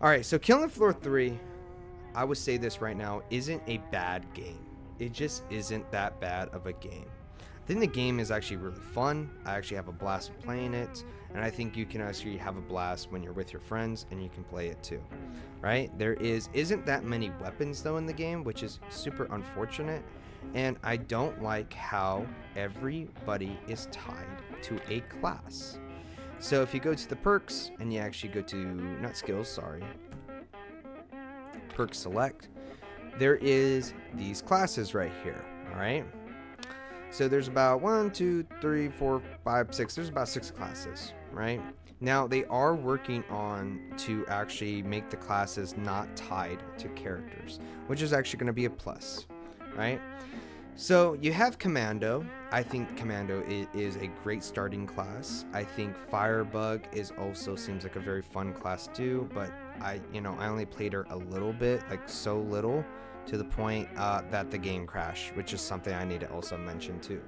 All right, so Killing Floor 3, I would say this right now, isn't a bad game. It just isn't that bad of a game. I think the game is actually really fun. I actually have a blast playing it, and I think you can actually have a blast when you're with your friends and you can play it too. Right? There isn't that many weapons though in the game, which is super unfortunate, and I don't like how everybody is tied to a class. So if you go to the perks and you actually go to, not skills, sorry, perk select, there is these classes right here. All right. So there's about 1, 2, 3, 4, 5, 6. There's about 6 classes, right? Now they are working on to actually make the classes not tied to characters, which is actually going to be a plus, right? So you have Commando. I think Commando is a great starting class. I think Firebug is also seems like a very fun class too, but I only played her a little bit, like so little, to the point that the game crashed, which is something I need to also mention too.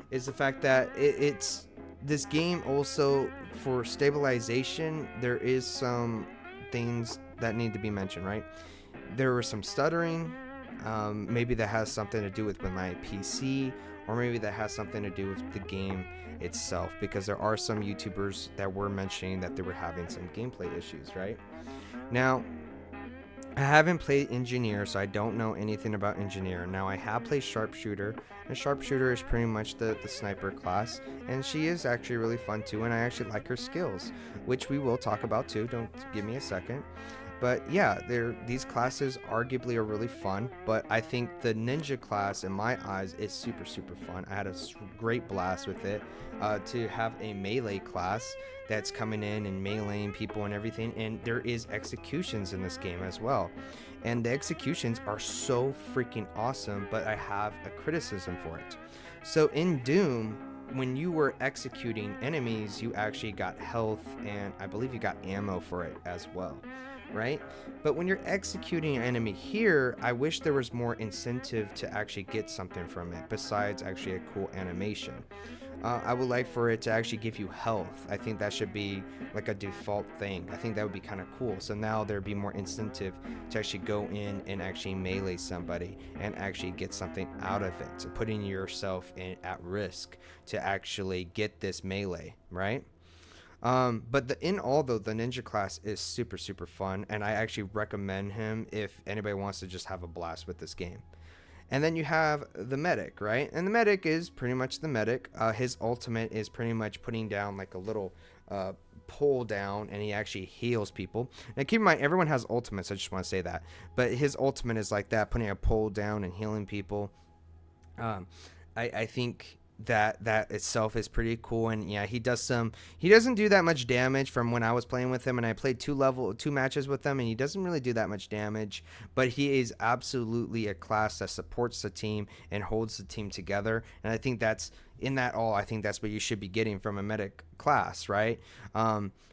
Is the fact that it's this game also for stabilization. There is some things that need to be mentioned, right? There was some stuttering. Maybe that has something to do with my PC, or maybe that has something to do with the game itself, because there are some YouTubers that were mentioning that they were having some gameplay issues, right? Now, I haven't played Engineer, so I don't know anything about Engineer. Now, I have played Sharpshooter, and Sharpshooter is pretty much the sniper class, and she is actually really fun too, and I actually like her skills, which we will talk about too. Don't give me a second. But yeah, these classes arguably are really fun, but I think the ninja class in my eyes is super fun. I had a great blast with it. To have a melee class that's coming in and meleeing people and everything, and there is executions in this game as well, and the executions are so freaking awesome, but I have a criticism for it. So in Doom, when you were executing enemies, you actually got health, and I believe you got ammo for it as well, right? But when you're executing an enemy here, I wish there was more incentive to actually get something from it besides actually a cool animation. I would like for it to actually give you health. I think that should be like a default thing. I think that would be kind of cool. So now there'd be more incentive to actually go in and actually melee somebody and actually get something out of it. So putting yourself at risk to actually get this melee, right? But in all though, the ninja class is super fun, and I actually recommend him if anybody wants to just have a blast with this game. And then you have the medic, right? And the medic is pretty much the medic. His ultimate is pretty much putting down like a little pull down, and he actually heals people. Now keep in mind, everyone has ultimates. I just want to say that. But his ultimate is like that, putting a pull down and healing people. I think that itself is pretty cool, and yeah, he doesn't do that much damage from when I was playing with him, and I played two matches with him, and he doesn't really do that much damage, but he is absolutely a class that supports the team and holds the team together, and I think that's what you should be getting from a medic class, right?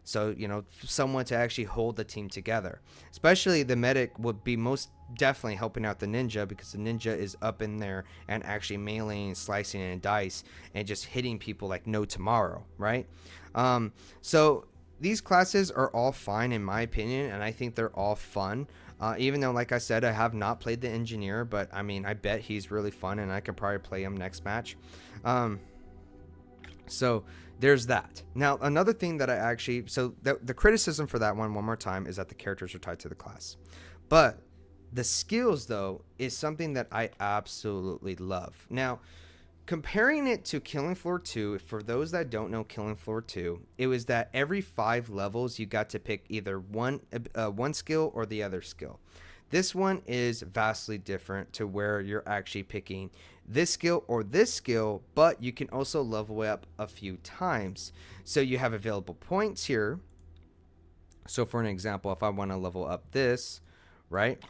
So someone to actually hold the team together, especially the medic would be most definitely helping out the ninja, because the ninja is up in there and actually meleeing, slicing, and dice and just hitting people like no tomorrow, right? So these classes are all fine in my opinion, and I think they're all fun. Even though, like I said, I have not played the engineer, but I mean, I bet he's really fun, and I could probably play him next match. So there's that. Now, another thing that the criticism for that one more time is that the characters are tied to the class. But the skills, though, is something that I absolutely love. Now, comparing it to Killing Floor 2, for those that don't know Killing Floor 2, it was that every 5 levels you got to pick either one skill or the other skill. This one is vastly different, to where you're actually picking this skill or this skill, but you can also level up a few times. So you have available points here. So for an example, if I want to level up this, right?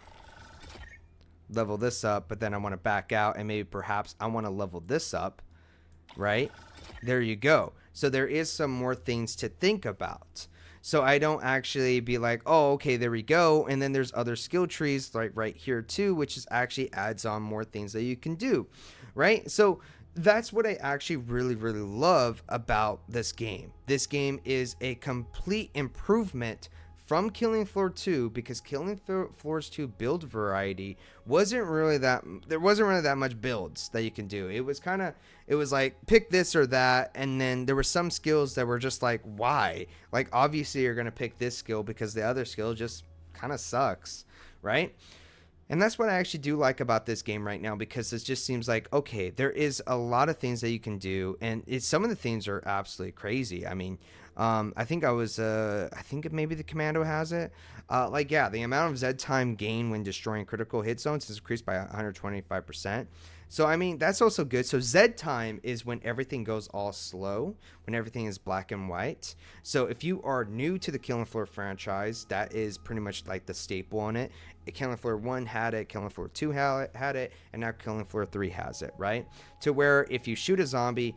Level this up, but then I want to back out, and maybe perhaps I want to level this up, right? There you go. So there is some more things to think about. So I don't actually be like, oh, okay, there we go. And then there's other skill trees like right here too, which is actually adds on more things that you can do, right? So that's what I actually really love about this game. This game is a complete improvement from Killing Floor 2, because Killing Floors 2 build variety wasn't really that, there wasn't really that much builds that you can do. It was like pick this or that, and then there were some skills that were just like, why? Like, obviously you're going to pick this skill because the other skill just kind of sucks, right? And that's what I actually do like about this game right now, because it just seems like, okay, there is a lot of things that you can do, and some of the things are absolutely crazy. I mean, I think I think maybe the Commando has it. Like, yeah, the amount of Z time gain when destroying critical hit zones is increased by 125%. So, I mean, that's also good. So, Z time is when everything goes all slow, when everything is black and white. So, if you are new to the Killing Floor franchise, that is pretty much like the staple on it. Killing Floor 1 had it, Killing Floor 2 had it, and now Killing Floor 3 has it, right? To where if you shoot a zombie,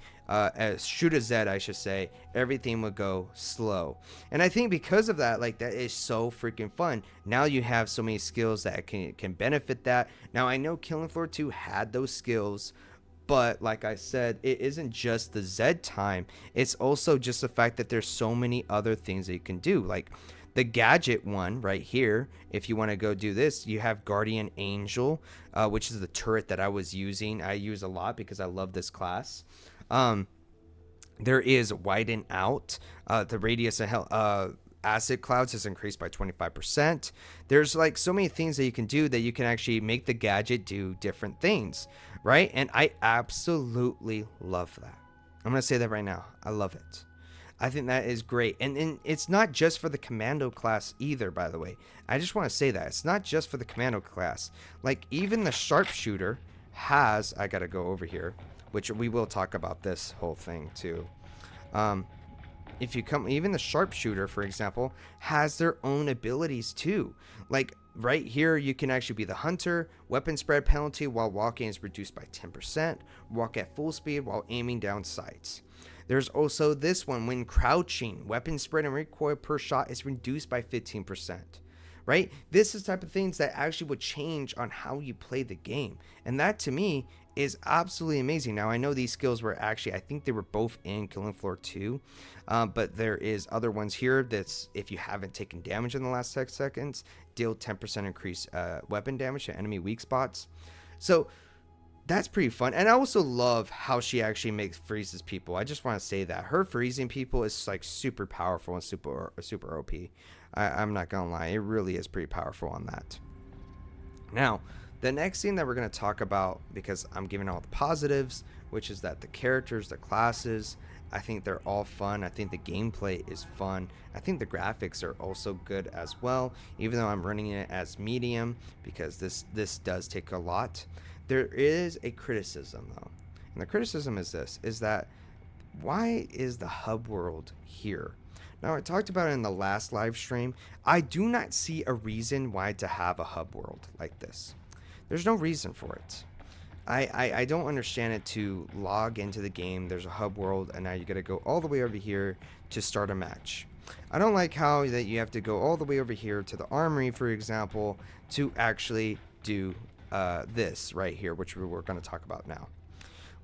shoot a Zed, I should say, everything would go slow. And I think because of that, like, that is so freaking fun. Now you have so many skills that can benefit that. Now, I know Killing Floor 2 had those skills, but like I said, it isn't just the Z time. It's also just the fact that there's so many other things that you can do. Like, the gadget one right here, if you want to go do this, you have Guardian Angel, which is the turret that I was using. I use a lot because I love this class. There is Widen Out. The radius of acid clouds is increased by 25%. There's like so many things that you can do that you can actually make the gadget do different things, right? And I absolutely love that. I'm going to say that right now. I love it. I think that is great. And it's not just for the Commando class either, by the way. I just want to say that. It's not just for the Commando class. Like, even the Sharpshooter has... I got to go over here, which we will talk about this whole thing, too. If you come... Even the Sharpshooter, for example, has their own abilities, too. Like, right here, you can actually be the Hunter. Weapon spread penalty while walking is reduced by 10%. Walk at full speed while aiming down sights. There's also this one, when crouching, weapon spread and recoil per shot is reduced by 15%, right? This is the type of things that actually would change on how you play the game. And that, to me, is absolutely amazing. Now, I know these skills were actually, I think they were both in Killing Floor 2, but there is other ones here that's, if you haven't taken damage in the last 6 seconds, deal 10% increase weapon damage to enemy weak spots. So that's pretty fun. And I also love how she actually freezes people. I just want to say that her freezing people is like super powerful and super OP. I'm not gonna lie, it really is pretty powerful on that. Now, the next thing that we're going to talk about, because I'm giving all the positives, which is that the characters, the classes, I think they're all fun. I think the gameplay is fun. I think the graphics are also good as well, even though I'm running it as medium, because this does take a lot. There is a criticism, though, and the criticism is this, is that why is the hub world here? Now, I talked about it in the last live stream. I do not see a reason why to have a hub world like this. There's no reason for it. I don't understand it to log into the game. There's a hub world, and now you got to go all the way over here to start a match. I don't like how that you have to go all the way over here to the armory, for example, to actually do this right here, which we're going to talk about now,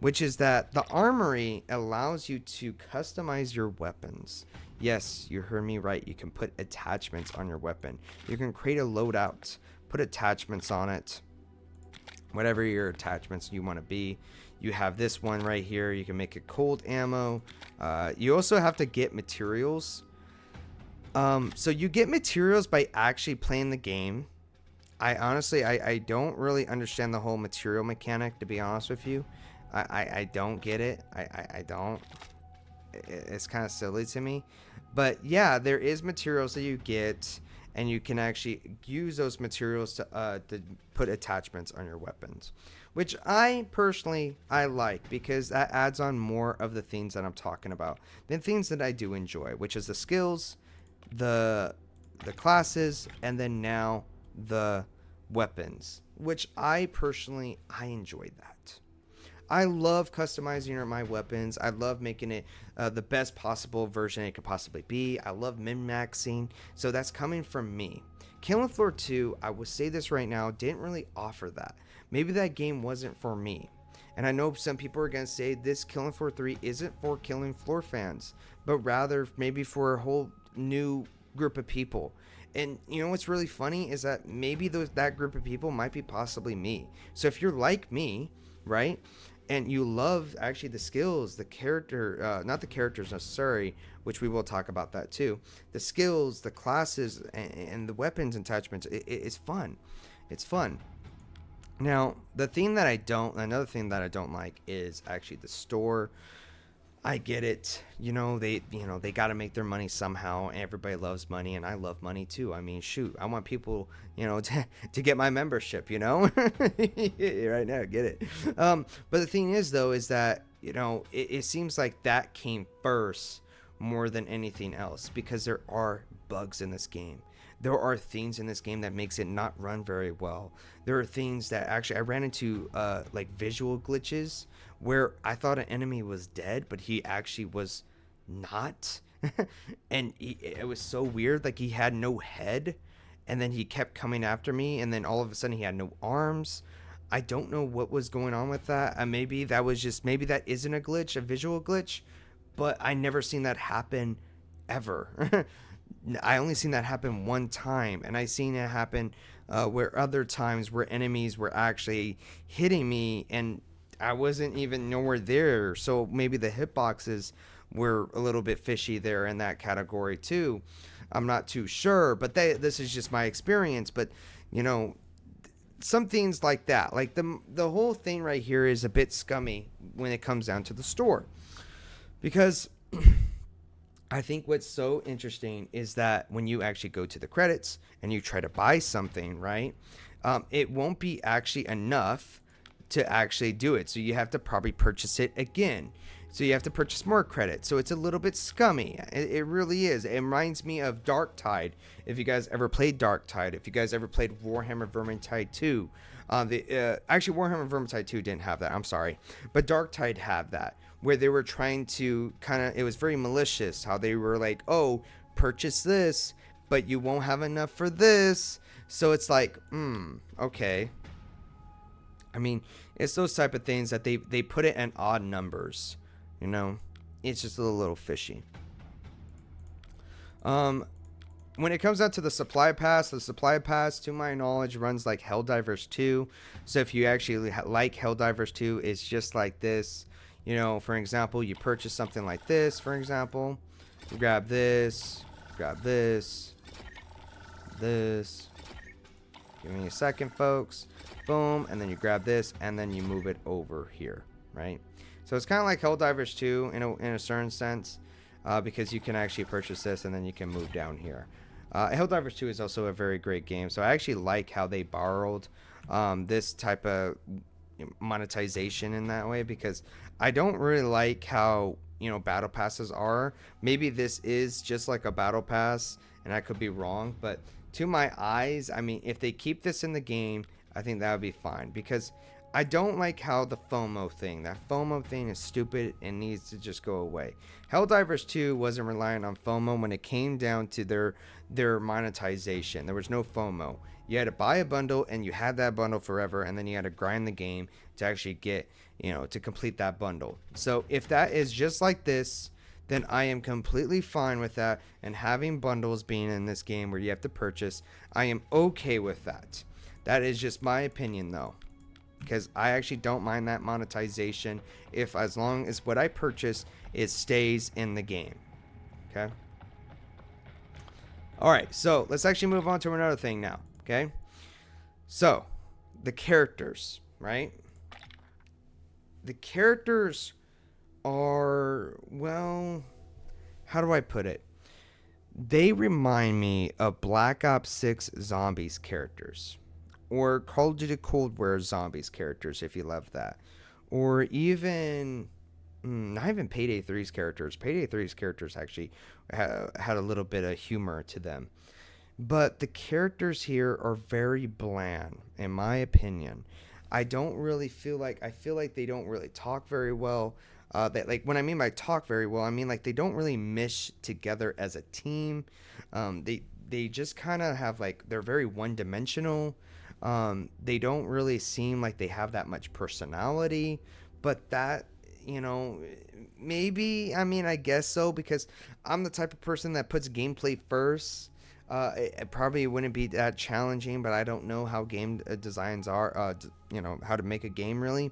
which is that the armory allows you to customize your weapons. Yes, you heard me right. You can put attachments on your weapon. You can create a loadout, put attachments on it, whatever your attachments you want to be. You have this one right here. You can make it cold ammo. You also have to get materials. So you get materials by actually playing the game. I honestly, I don't really understand the whole material mechanic, to be honest with you. I don't get it. I don't. It's kind of silly to me. But yeah, there is materials that you get, and you can actually use those materials to put attachments on your weapons, which I personally like, because that adds on more of the things that I'm talking about, the things that I do enjoy, which is the skills, the classes, and then now the weapons, which I personally enjoy that. I love customizing my weapons. I love making it the best possible version it could possibly be. I love min-maxing. So that's coming from me. Killing Floor 2, I will say this right now, didn't really offer that. Maybe that game wasn't for me. And I know some people are going to say this Killing Floor 3 isn't for Killing Floor fans, but rather maybe for a whole new group of people. And you know what's really funny is that maybe that group of people might be possibly me. So if you're like me, right, and you love actually the skills, the character, not the characters necessarily, which we will talk about that too, the skills, the classes, and the weapons attachments, it's fun. It's fun. Now, another thing that I don't like is actually the store. I get it. They got to make their money somehow. Everybody loves money, and I love money too. I mean, shoot, I want people, to get my membership. Right now, get it. But the thing is, though, is that it seems like that came first more than anything else because there are bugs in this game. There are things in this game that makes it not run very well. There are things that actually I ran into like visual glitches where I thought an enemy was dead, but he actually was not. And it was so weird. Like he had no head, and then he kept coming after me, and then all of a sudden he had no arms. I don't know what was going on with that. Maybe that isn't a glitch, a visual glitch, but I never seen that happen ever. I only seen that happen one time, and I seen it happen where other times where enemies were actually hitting me and I wasn't even nowhere there. So maybe the hitboxes were a little bit fishy there in that category too. I'm not too sure, but this is just my experience. But some things like that, like the whole thing right here is a bit scummy when it comes down to the store, because I think what's so interesting is that when you actually go to the credits and you try to buy something, right, it won't be actually enough to actually do it. So you have to probably purchase it again. So you have to purchase more credits. So it's a little bit scummy. It really is. It reminds me of Darktide. If you guys ever played Darktide, if you guys ever played Warhammer Vermintide 2, actually Warhammer Vermintide 2 didn't have that. I'm sorry. But Darktide had that, where they were trying to it was very malicious how they were like, oh, purchase this, but you won't have enough for this. So it's like, okay. I mean, it's those type of things that they put it in odd numbers, it's just a little fishy. When it comes down to the supply pass, to my knowledge, runs like Helldivers 2. So if you actually like Helldivers 2, it's just like this. For example, you purchase something like this, for example. You grab this. Give me a second, folks. Boom. And then you grab this, and then you move it over here, right? So it's kind of like Helldivers 2 in a certain sense, because you can actually purchase this, and then you can move down here. Helldivers 2 is also a very great game. So I actually like how they borrowed this type of monetization in that way, because I don't really like how battle passes are. Maybe this is just like a battle pass, and I could be wrong, but to my eyes, I mean, if they keep this in the game, I think that would be fine, because I don't like how that FOMO thing is stupid and needs to just go away. Helldivers 2 wasn't relying on FOMO when it came down to their monetization. There was no FOMO. You had to buy a bundle, and you had that bundle forever, and then you had to grind the game to actually get, to complete that bundle. So if that is just like this, then I am completely fine with that, and having bundles being in this game where you have to purchase, I am okay with that. That is just my opinion, though, because I actually don't mind that monetization as long as what I purchase stays in the game. Okay. All right, so let's actually move on to another thing now. Okay, so the characters, right? The characters are, well, how do I put it? They remind me of Black Ops 6 Zombies characters, or Call of Duty Cold War Zombies characters, if you love that, or even not even Payday 3's characters. Payday 3's characters actually had a little bit of humor to them. But the characters here are very bland, in my opinion. I feel like they don't really talk very well. When I mean by talk very well, I mean like they don't really mesh together as a team. They just kind of have they're very one-dimensional. They don't really seem like they have that much personality. But that, maybe, I mean, I guess so, because I'm the type of person that puts gameplay first. It probably wouldn't be that challenging, but I don't know how game designs are. How to make a game really.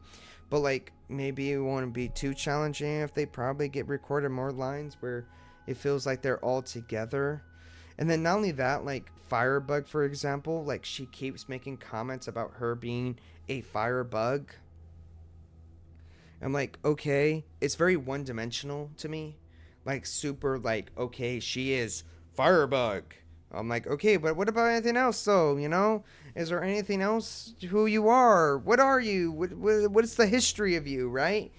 But like maybe it won't be too challenging if they probably get recorded more lines where it feels like they're all together. And then not only that, like Firebug, for example, like she keeps making comments about her being a firebug. I'm like, okay, it's very one dimensional to me. Like super like, okay, she is Firebug. I'm like, okay, but what about anything else though, you know? Is there anything else who you are? What are you? What's the history of you, right?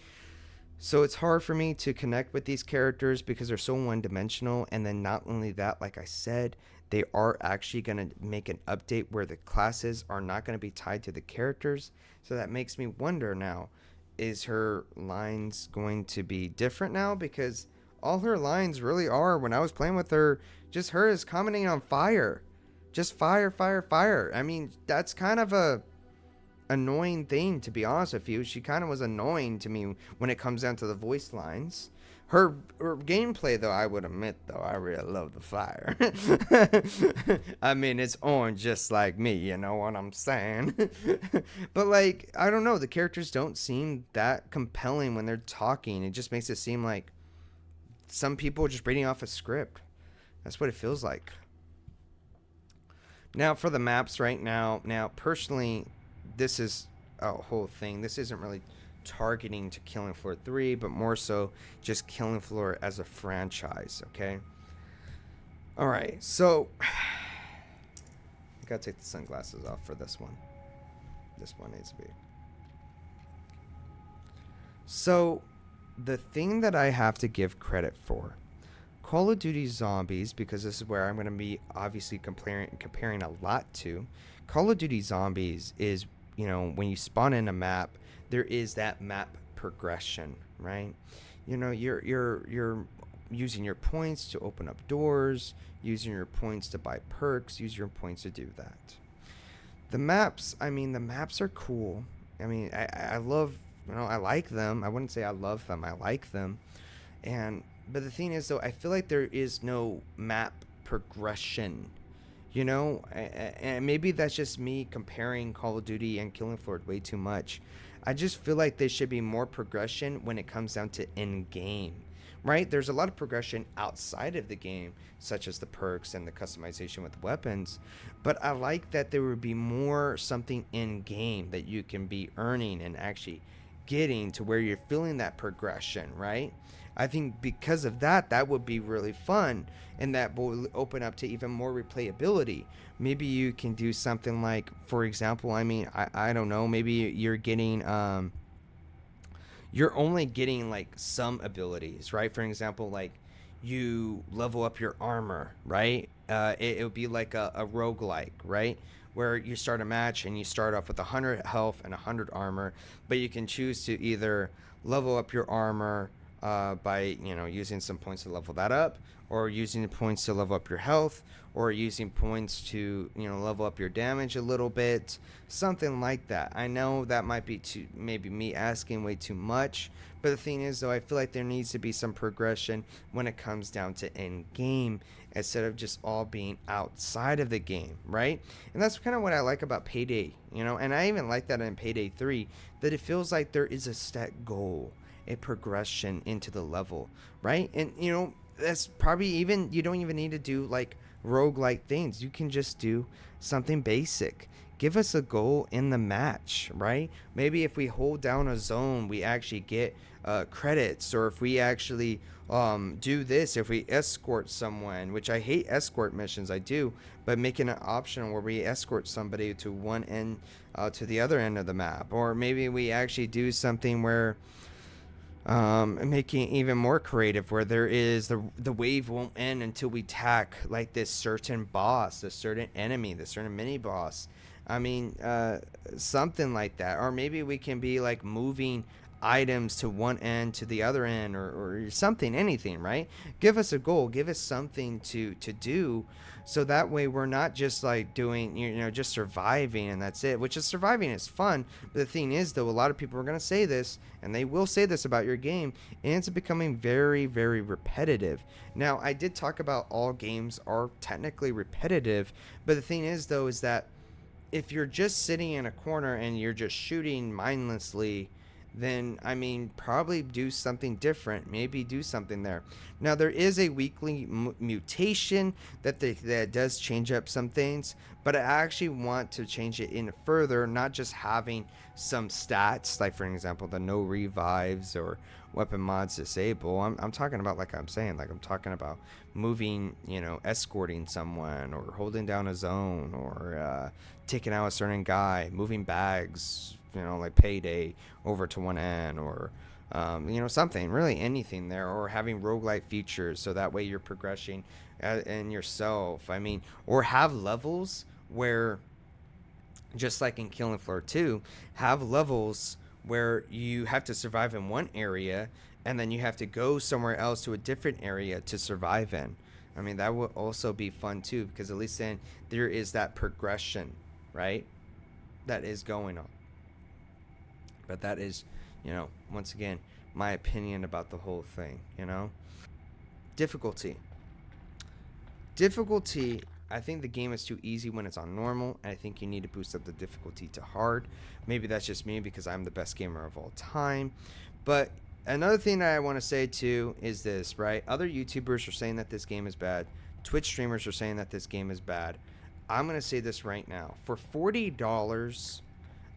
So it's hard for me to connect with these characters because they're so one dimensional. And then not only that, like I said, they are actually going to make an update where the classes are not going to be tied to the characters. So that makes me wonder now, is her lines going to be different now? Because all her lines really are, when I was playing with her, just her is commenting on fire. Just fire, fire, fire. I mean, that's kind of a annoying thing, to be honest with you. She kind of was annoying to me when it comes down to the voice lines. Her gameplay, though, I would admit, though, I really love the fire. I mean, it's on just like me, you know what I'm saying? But, like, I don't know. The characters don't seem that compelling when they're talking. It just makes it seem like some people are just reading off a script. That's what it feels like. Now, for the maps right now, personally, this is a whole thing. This isn't really targeting to Killing Floor 3, but more so just Killing Floor as a franchise, okay? Alright, so I gotta take the sunglasses off for this one. This one needs to be. So, the thing that I have to give credit for, Call of Duty Zombies, because this is where I'm going to be obviously comparing a lot to. Call of Duty Zombies is, when you spawn in a map, there is that map progression, right? You're using your points to open up doors, using your points to buy perks, use your points to do that. The maps are cool. I love, I like them. I wouldn't say I love them. I like them. But the thing is, though, I feel like there is no map progression. And maybe that's just me comparing Call of Duty and Killing Floor way too much. I just feel like there should be more progression when it comes down to in-game, right? There's a lot of progression outside of the game, such as the perks and the customization with weapons, but I like that there would be more something in-game that you can be earning and actually getting to where you're feeling that progression, right? I think because of that, that would be really fun, and that will open up to even more replayability. Maybe you can do something like, for example, I don't know, maybe you're only getting like some abilities, right? For example, like you level up your armor, right? It would be like a roguelike, right? Where you start a match and you start off with 100 health and 100 armor, but you can choose to either level up your armor by using some points to level that up, or using the points to level up your health, or using points to level up your damage a little bit, something like that. I know that might be maybe me asking way too much, but the thing is, though, I feel like there needs to be some progression when it comes down to in game instead of just all being outside of the game, right? And that's kind of what I like about Payday, and I even like that in Payday 3, that it feels like there is a set goal, a progression into the level, right? And that's probably even, you don't even need to do like roguelike things. You can just do something basic. Give us a goal in the match, right? Maybe if we hold down a zone, we actually get credits, or if we actually do this, if we escort someone, which I hate escort missions, I do, but making it optional where we escort somebody to one end to the other end of the map, or maybe we actually do something where making even more creative, where there is the wave won't end until we attack like this certain boss, this certain enemy, this certain mini boss. Something like that. Or maybe we can be like moving items to one end to the other end, or something, anything, right? Give us a goal, give us something to do, so that way we're not just like doing, just surviving and that's it, which is surviving is fun. But the thing is, though, a lot of people are going to say this, and they will say this about your game, and it's becoming very, very repetitive. Now, I did talk about all games are technically repetitive, but the thing is, though, is that if you're just sitting in a corner and you're just shooting mindlessly, then I mean, probably do something different. Maybe do something there. Now, there is a weekly mutation that does change up some things, but I actually want to change it in further, not just having some stats, like for example, the no revives or weapon mods disable. I'm talking about, like I'm saying, like I'm talking about moving, escorting someone, or holding down a zone, or taking out a certain guy, moving bags, like payday over to one end, or something, really anything there, or having roguelite features so that way you're progressing in yourself. I mean, or have levels where, just like in Killing Floor 2, have levels where you have to survive in one area and then you have to go somewhere else to a different area to survive in. I mean, that would also be fun too, because at least then there is that progression, right? That is going on. But that is, once again, my opinion about the whole thing, Difficulty. I think the game is too easy when it's on normal, and I think you need to boost up the difficulty to hard. Maybe that's just me because I'm the best gamer of all time. But another thing that I want to say too is this, right? Other YouTubers are saying that this game is bad. Twitch streamers are saying that this game is bad. I'm going to say this right now. For $40,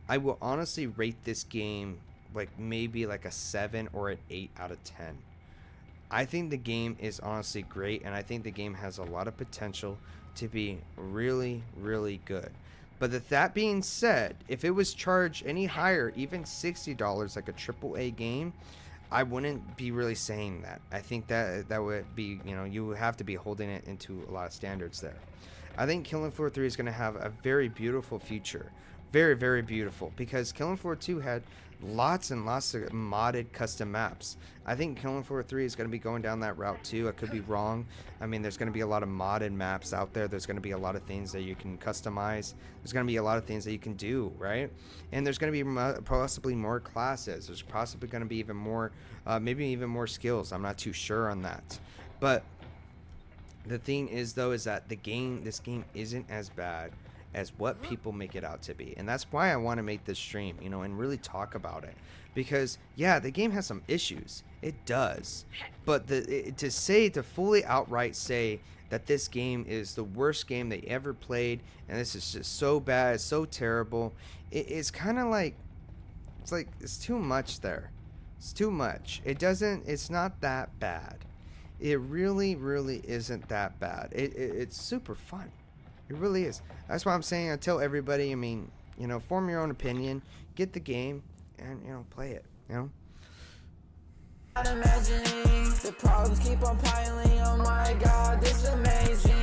I will honestly rate this game like maybe like a 7 or an 8 out of 10. I think the game is honestly great, and I think the game has a lot of potential to be really, really good. But that being said, if it was charged any higher, even $60, like a AAA game, I wouldn't be really saying that. I think that would be, you would have to be holding it into a lot of standards there. I think Killing Floor 3 is going to have a very beautiful future. Very, very beautiful. Because Killing Floor 2 had lots and lots of modded custom maps. I think Killing Floor 3 is going to be going down that route too. I could be wrong. I mean, there's going to be a lot of modded maps out there. There's going to be a lot of things that you can customize. There's going to be a lot of things that you can do, right? And there's going to be possibly more classes. There's possibly going to be even more, maybe even more skills. I'm not too sure on that. But the thing is, though, is that this game isn't as bad as what people make it out to be. And that's why I want to make this stream, and really talk about it. Because, yeah, the game has some issues. It does. But to fully outright say that this game is the worst game they ever played, and this is just so bad, it's so terrible, it's kind of like, it's too much there. It's too much. It's not that bad. It really, really isn't that bad. It's super fun. It really is. That's why I'm saying, I tell everybody, I mean, form your own opinion, get the game, and, play it, Imagining the problems keep on piling, oh my god, this is amazing.